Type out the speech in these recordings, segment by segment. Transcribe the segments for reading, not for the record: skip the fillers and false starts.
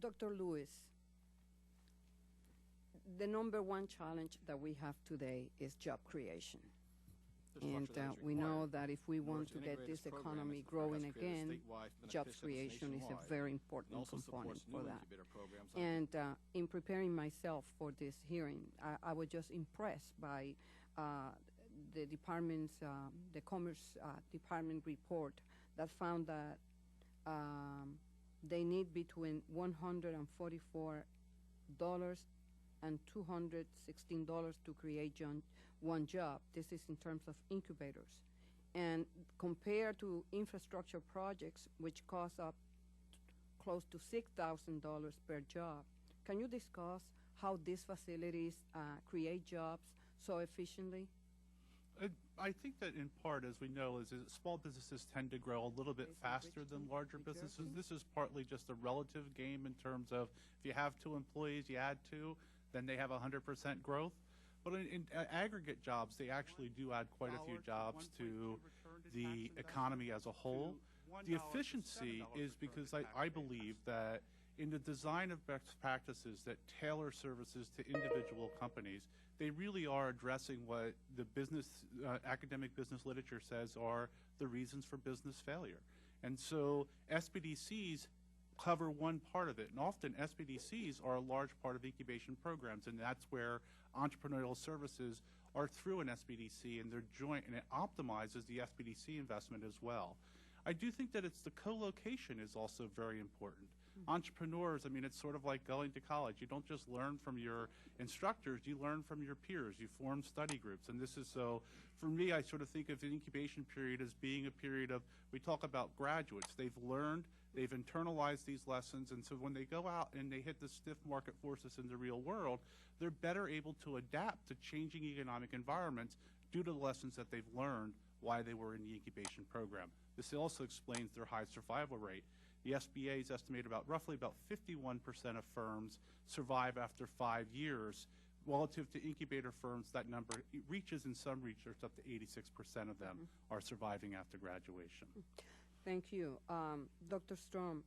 Dr. Lewis, the number one challenge that we have today is job creation. And we know that if we want to get this economy growing again, jobs creation is a very important component for that. And in preparing myself for this hearing, I was just impressed by the department's, the Commerce Department report that found that they need between $144 and $216 to create one job. This is in terms of incubators. And compared to infrastructure projects, which cost up close to $6,000 per job, can you discuss how these facilities create jobs so efficiently? I think that in part, as we know, is small businesses tend to grow a little bit faster than larger businesses. This is partly just a relative game in terms of if you have 2 employees, you add 2, then they have 100% growth. But in aggregate jobs, they actually do add quite a few jobs to the economy as a whole. The efficiency is because I believe that in the design of best practices that tailor services to individual companies, they really are addressing what the academic business literature says are the reasons for business failure. And so SBDCs cover one part of it, and often SBDCs are a large part of incubation programs, and that's where entrepreneurial services are through an SBDC, and they're joint, and it optimizes the SBDC investment as well. I do think that it's the co-location is also very important. Entrepreneurs, I mean, it's sort of like going to college. You don't just learn from your instructors, you learn from your peers. You form study groups. And this is so, for me, I sort of think of the incubation period as being a period of, we talk about graduates. They've learned, they've internalized these lessons, and so when they go out and they hit the stiff market forces in the real world, they're better able to adapt to changing economic environments due to the lessons that they've learned while they were in the incubation program. This also explains their high survival rate. The SBA's estimate roughly about 51% of firms survive after 5 years. Relative to incubator firms, that number reaches, in some research, up to 86% of them are surviving after graduation. Thank you. Dr. Strom,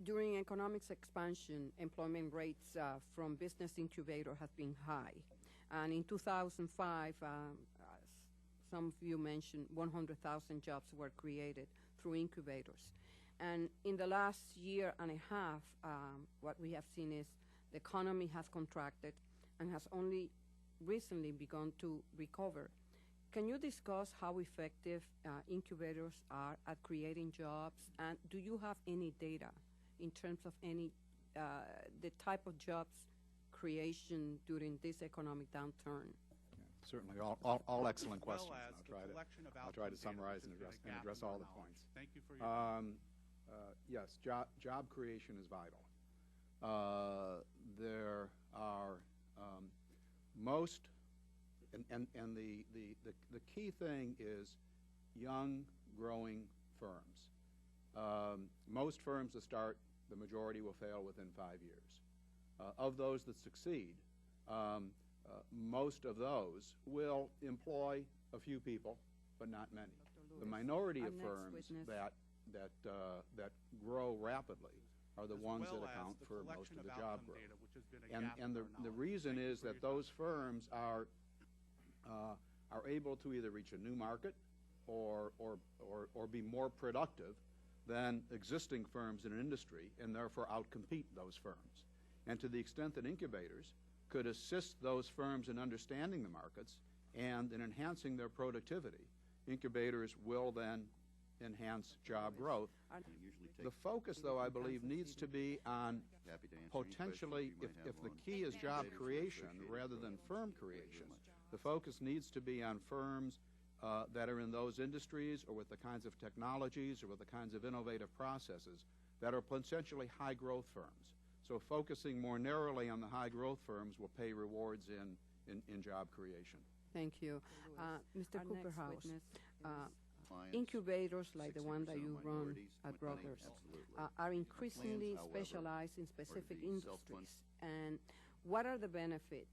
during economics expansion, employment rates from business incubator have been high. And in 2005, some of you mentioned 100,000 jobs were created through incubators. And in the last year and a half, what we have seen is the economy has contracted and has only recently begun to recover. Can you discuss how effective incubators are at creating jobs? And do you have any data in terms of the type of jobs creation during this economic downturn? Certainly, all excellent questions. I'll try to summarize and address all the points. Thank you for your yes, job creation is vital. There are most, and the key thing is young, growing firms. Most firms that start, the majority will fail within 5 years. Of those that succeed, most of those will employ a few people, but not many. The minority of firms that grow rapidly are the ones that account for most of the job growth. And the reason is that those firms are able to either reach a new market or be more productive than existing firms in an industry, and therefore outcompete those firms. And to the extent that incubators could assist those firms in understanding the markets and in enhancing their productivity, incubators will then enhance job growth. The focus, though, I believe, needs to be on potentially, if the key is job creation rather than firm creation, the focus needs to be on firms that are in those industries or with the kinds of technologies or with the kinds of innovative processes that are potentially high-growth firms. So focusing more narrowly on the high-growth firms will pay rewards in job creation. Thank you. Mr. Cooperhouse, incubators like the one that you run at Rutgers are increasingly specialized in specific industries. And what are the benefits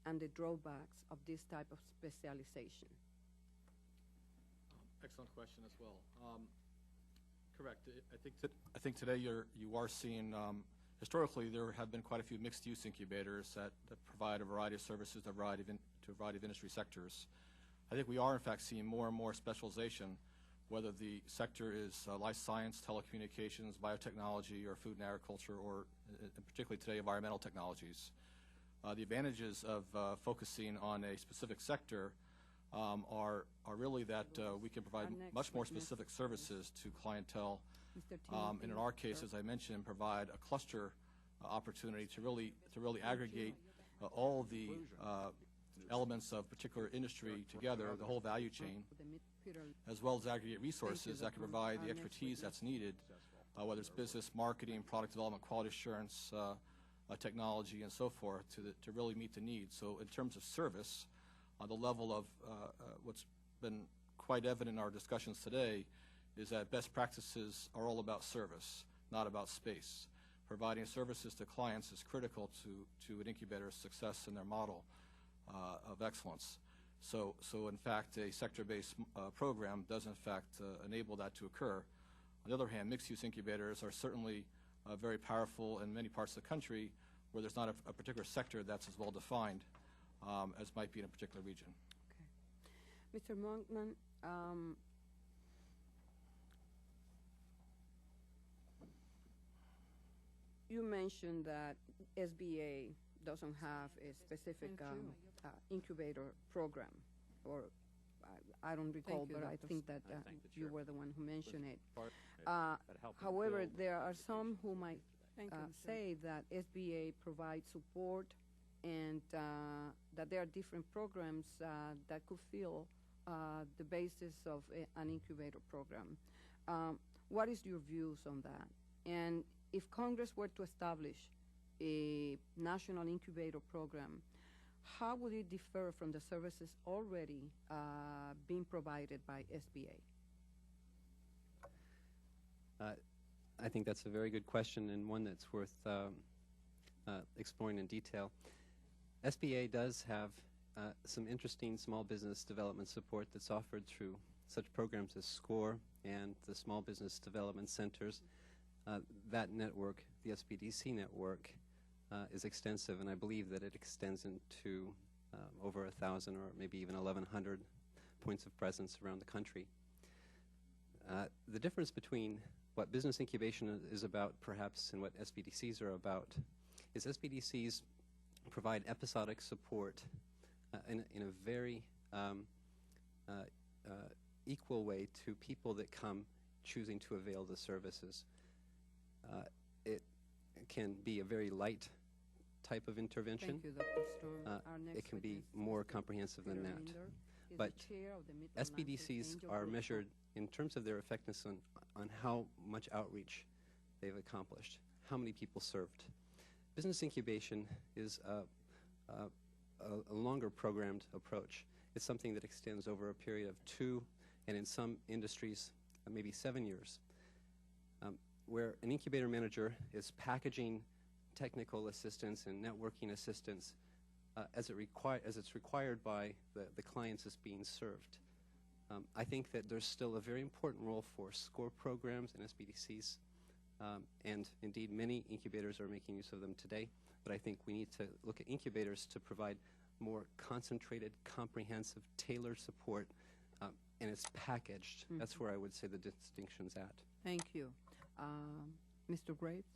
and the drawbacks of this type of specialization? Excellent question as well. Correct. I think today you are seeing, historically, there have been quite a few mixed-use incubators that provide a variety of services to a variety of industry sectors. I think we are, in fact, seeing more and more specialization, whether the sector is life science, telecommunications, biotechnology, or food and agriculture, or particularly today, environmental technologies. The advantages of focusing on a specific sector are really that we can provide much more specific services to clientele, and in our case, as I mentioned, provide a cluster opportunity to really aggregate all the elements of particular industry together, the whole value chain, as well as aggregate resources that can provide the expertise that's needed, whether it's business, marketing, product development, quality assurance, technology, and so forth, to really meet the needs. So in terms of service, the level of what's been quite evident in our discussions today is that best practices are all about service, not about space. Providing services to clients is critical to an incubator's success in their model of excellence. So in fact, a sector-based program does in fact enable that to occur. On the other hand, mixed-use incubators are certainly very powerful in many parts of the country where there's not a particular sector that's as well defined as might be in a particular region. Okay. Mr. Monkman, you mentioned that SBA doesn't have a specific incubator program, or I don't recall, but I think that you were the one who mentioned it. However, there are some who might say that SBA provides support and that there are different programs that could fill the basis of an incubator program. What is your views on that? And if Congress were to establish a national incubator program, how would it differ from the services already being provided by SBA? I think that's a very good question and one that's worth exploring in detail. SBA does have some interesting small business development support that's offered through such programs as SCORE and the Small Business Development Centers. That network, the SBDC network, is extensive, and I believe that it extends into over 1,000 or maybe even 1,100 points of presence around the country. The difference between what business incubation is about, perhaps, and what SBDCs are about, is SBDCs provide episodic support in a very equal way to people that come choosing to avail the services. It can be a very light type of intervention. Thank you, Dr. Storm. It can be more comprehensive than that. But SBDCs are measured in terms of their effectiveness on how much outreach they've accomplished, how many people served. Business incubation is a longer programmed approach. It's something that extends over a period of 2, and in some industries, maybe 7 years, where an incubator manager is packaging technical assistance and networking assistance as it's required by the clients that's being served. I think that there's still a very important role for SCORE programs and SBDCs, and indeed many incubators are making use of them today, but I think we need to look at incubators to provide more concentrated, comprehensive, tailored support, and it's packaged. That's where I would say the distinction's at. Thank you. Mr. Graves?